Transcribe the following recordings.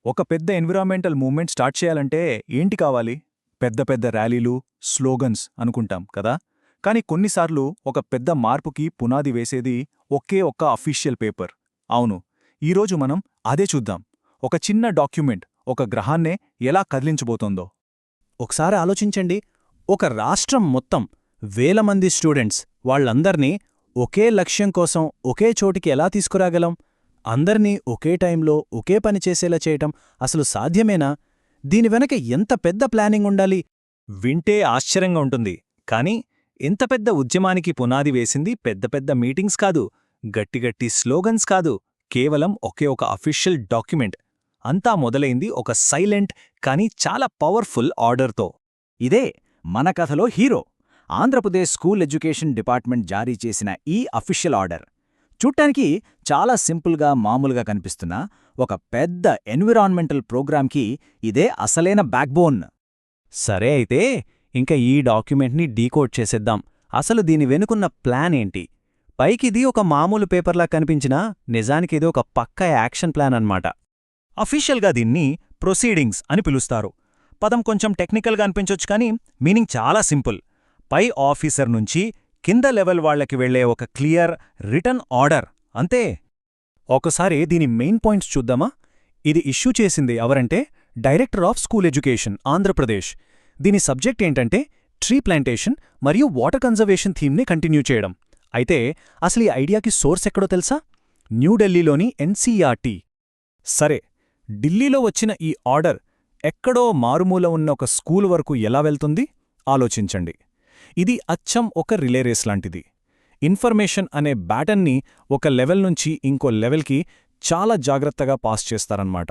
ఒక పెద్ద environmental movement start చేయాలంటే ఏంటి కావాలి? పెద్ద పెద్ద ర్యాలీలు, స్లోగన్స్ అనుకుంటాం కదా. కానీ కొన్నిసార్లు ఒక పెద్ద మార్పుకి పునాది వేసేది ఒకే ఒక్క అఫీషియల్ పేపర్. అవును, ఈరోజు మనం అదే చూద్దాం. ఒక చిన్న డాక్యుమెంట్ ఒక గ్రహాన్నే ఎలా కదిలించబోతోందో. ఒకసారి ఆలోచించండి. ఒక రాష్ట్రం మొత్తం వేల మంది స్టూడెంట్స్ వాళ్ళందర్నీ ఒకే లక్ష్యం కోసం ఒకే చోటికి ఎలా తీసుకురాగలం? అందర్నీ ఒకే టైంలో ఒకే పని చేసేలా చేయటం అసలు సాధ్యమేనా? దీని వెనక ఎంత పెద్ద ప్లానింగ్ ఉండాలి? వింటే ఆశ్చర్యంగా ఉంటుంది, కానీ ఇంత పెద్ద ఉద్యమానికి పునాది వేసింది పెద్ద పెద్ద మీటింగ్స్ కాదు, గట్టిగట్టి స్లోగన్స్ కాదు, కేవలం ఒకే ఒక అఫీషియల్ డాక్యుమెంట్. అంతా మొదలైంది ఒక సైలెంట్ కానీ చాలా పవర్ఫుల్ ఆర్డర్తో. ఇదే మన కథలో hero. Andhra Pradesh school education department జారీ చేసిన ఈ అఫీషియల్ ఆర్డర్. చూడ్డానికి చాలా సింపుల్గా మామూలుగా కనిపిస్తున్న ఒక పెద్ద ఎన్విరాన్మెంటల్ ప్రోగ్రామ్కి ఇదే అసలైన బ్యాక్బోన్. సరే అయితే ఇంకా ఈ డాక్యుమెంట్ని డీకోడ్ చేసేద్దాం. అసలు దీని వెనుకున్న ప్లాన్ ఏంటి? పైకిది ఒక మామూలు పేపర్లా కనిపించినా నిజానికిది ఒక పక్కా యాక్షన్ ప్లాన్ అన్నమాట. అఫీషియల్గా దీన్ని ప్రొసీడింగ్స్ అని పిలుస్తారు. పదం కొంచెం టెక్నికల్గా అనిపించొచ్చు, కానీ మీనింగ్ చాలా సింపుల్. పై ఆఫీసర్ నుంచి కింద లెవెల్ వాళ్లకి వెళ్లే ఒక క్లియర్ రిటర్న్ ఆర్డర్, అంతే. ఒకసారి దీని మెయిన్ పాయింట్స్ చూద్దామా? ఇది ఇష్యూ చేసింది ఎవరంటే director of school education, Andhra Pradesh. దీని సబ్జెక్ట్ ఏంటంటే ట్రీ ప్లాంటేషన్ మరియు వాటర్ కన్జర్వేషన్ థీమ్ని కంటిన్యూ చేయడం. అయితే అసలు ఈ ఐడియాకి సోర్స్ ఎక్కడో తెలుసా? న్యూఢిల్లీలోని ఎన్సీఆర్టీ. సరే, ఢిల్లీలో వచ్చిన ఈ ఆర్డర్ ఎక్కడో మారుమూల ఉన్న ఒక స్కూల్ వరకు ఎలా వెళ్తుంది ఆలోచించండి. ఇది అచ్చం ఒక రిలే రేస్ లాంటిది. ఇన్ఫర్మేషన్ అనే బ్యాటన్ని ఒక లెవెల్ నుంచి ఇంకో లెవెల్కి చాలా జాగ్రత్తగా పాస్ చేస్తారన్నమాట.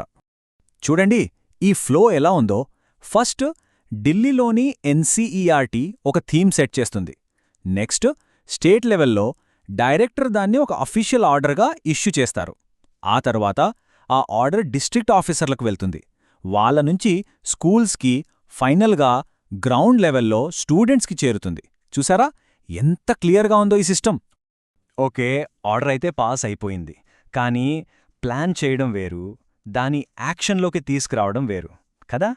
చూడండి ఈ ఫ్లో ఎలా ఉందో. ఫస్ట్ ఢిల్లీలోని ఎన్సీఈఆర్టీ ఒక థీమ్ సెట్ చేస్తుంది. నెక్స్ట్ స్టేట్ లెవెల్లో డైరెక్టర్ దాన్ని ఒక అఫీషియల్ ఆర్డర్గా ఇష్యూ చేస్తారు. ఆ తర్వాత ఆ ఆర్డర్ డిస్ట్రిక్ట్ ఆఫీసర్లకు వెళ్తుంది. వాళ్ళ నుంచి స్కూల్స్కి, ఫైనల్గా గ్రౌండ్ లెవెల్లో స్టూడెంట్స్కి చేరుతుంది. చూసారా ఎంత క్లియర్గా ఉందో ఈ సిస్టమ్? ఓకే, ఆర్డర్ అయితే పాస్ అయిపోయింది, కానీ ప్లాన్ చేయడం వేరు, దాని యాక్షన్లోకి తీసుకురావడం వేరు కదా.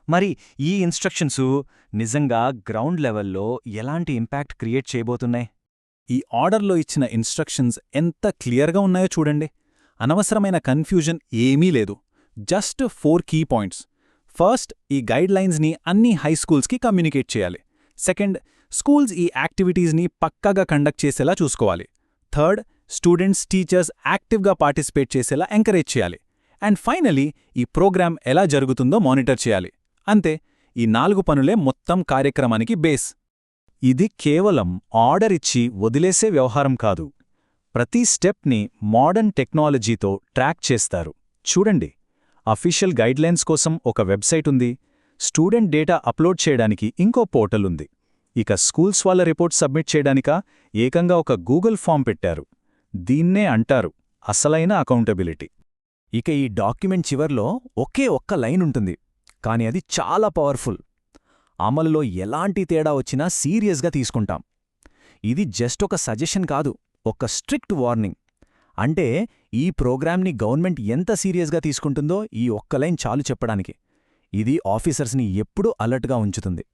మరి ఈ ఇన్స్ట్రక్షన్సు నిజంగా గ్రౌండ్ లెవెల్లో ఎలాంటి ఇంపాక్ట్ క్రియేట్ చేయబోతున్నాయి? ఈ ఆర్డర్లో ఇచ్చిన ఇన్స్ట్రక్షన్స్ ఎంత క్లియర్గా ఉన్నాయో చూడండి. అనవసరమైన కన్ఫ్యూజన్ ఏమీ లేదు. Just 4 key points. ఫస్ట్, ఈ గైడ్లైన్స్ని అన్ని హైస్కూల్స్కి కమ్యూనికేట్ చేయాలి. సెకండ్, స్కూల్స్ ఈ యాక్టివిటీస్ని పక్కాగా కండక్ట్ చేసేలా చూసుకోవాలి. థర్డ్, స్టూడెంట్స్, టీచర్స్ యాక్టివ్గా పార్టిసిపేట్ చేసేలా ఎంకరేజ్ చేయాలి. అండ్ ఫైనలీ, ఈ ప్రోగ్రామ్ ఎలా జరుగుతుందో మానిటర్ చేయాలి. అంతే, ఈ 4 పనులే మొత్తం కార్యక్రమానికి బేస్. ఇది కేవలం ఆర్డర్ ఇచ్చి వదిలేసే వ్యవహారం కాదు. ప్రతి స్టెప్ని మోడర్న్ టెక్నాలజీతో ట్రాక్ చేస్తారు. చూడండి, అఫీషియల్ గైడ్లైన్స్ కోసం ఒక వెబ్సైట్ ఉంది, స్టూడెంట్ డేటా అప్లోడ్ చేయడానికి ఇంకో పోర్టల్ ఉంది, ఇక స్కూల్స్ వాళ్ళ రిపోర్ట్ సబ్మిట్ చేయడానికా ఏకంగా ఒక గూగుల్ ఫామ్ పెట్టారు. దీన్నే అంటారు అసలైన అకౌంటబిలిటీ. ఇక ఈ డాక్యుమెంట్ చివర్లో ఒకే ఒక్క లైన్ ఉంటుంది, కానీ అది చాలా పవర్ఫుల్. అమలులో ఎలాంటి తేడా వచ్చినా సీరియస్గా తీసుకుంటాం. ఇది జస్ట్ ఒక సజెషన్ కాదు, ఒక స్ట్రిక్ట్ వార్నింగ్. అంటే ఈ ప్రోగ్రామ్ని గవర్నమెంట్ ఎంత సీరియస్గా తీసుకుంటుందో ఈ ఒక్క లైన్ చాలు చెప్పడానికి. ఇది ఆఫీసర్స్ని ఎప్పుడూ అలర్ట్గా ఉంచుతుంది.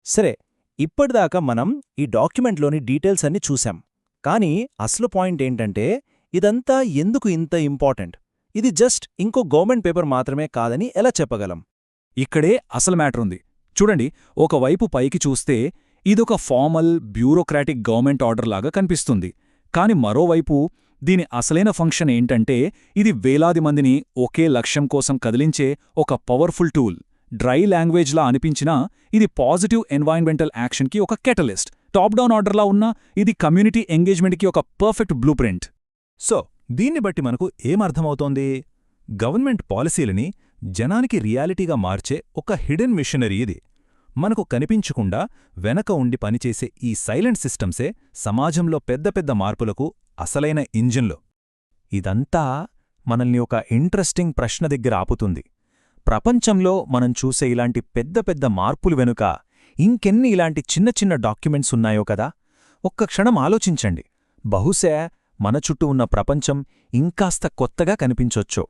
సరే, ఇప్పటిదాకా మనం ఈ డాక్యుమెంట్లోని డీటెయిల్స్ అన్ని చూశాం. కానీ అసలు పాయింట్ ఏంటంటే ఇదంతా ఎందుకు ఇంత ఇంపార్టెంట్? ఇది జస్ట్ ఇంకో గవర్నమెంట్ పేపర్ మాత్రమే కాదని ఎలా చెప్పగలం? ఇక్కడే అసలు మ్యాటర్ ఉంది. చూడండి, ఒకవైపు పైకి చూస్తే ఇదొక ఫార్మల్, బ్యూరోక్రాటిక్ గవర్నమెంట్ ఆర్డర్ లాగా కనిపిస్తుంది. కాని మరోవైపు దీని అసలైన ఫంక్షన్ ఏంటంటే ఇది వేలాది మందిని ఒకే లక్ష్యం కోసం కదిలించే ఒక పవర్ఫుల్ టూల్. డ్రై లాంగ్వేజ్లా అనిపించినా ఇది పాజిటివ్ ఎన్వైరన్మెంటల్ యాక్షన్కి ఒక కెటలిస్ట్. టాప్ డౌన్ ఆర్డర్లా ఉన్నా ఇది కమ్యూనిటీ ఎంగేజ్మెంట్కి ఒక పర్ఫెక్ట్ బ్లూ ప్రింట్. సో దీన్ని బట్టి మనకు ఏమర్థమవుతోంది? గవర్నమెంట్ పాలసీలని జనానికి రియాలిటీగా మార్చే ఒక హిడెన్ మిషనరీ ఇది. మనకు కనిపించకుండా వెనక ఉండి పనిచేసే ఈ సైలెంట్ సిస్టమ్సే సమాజంలో పెద్ద పెద్ద మార్పులకు అసలైన ఇంజిన్లు. ఇదంతా మనల్ని ఒక ఇంట్రెస్టింగ్ ప్రశ్న దగ్గర ఆపుతుంది. ప్రపంచంలో మనం చూసే ఇలాంటి పెద్ద పెద్ద మార్పులు వెనుక ఇంకెన్ని ఇలాంటి చిన్న చిన్న డాక్యుమెంట్స్ ఉన్నాయో కదా. ఒక్క క్షణం ఆలోచించండి. బహుశా మన చుట్టూ ఉన్న ప్రపంచం ఇంకాస్త కొత్తగా కనిపించొచ్చు.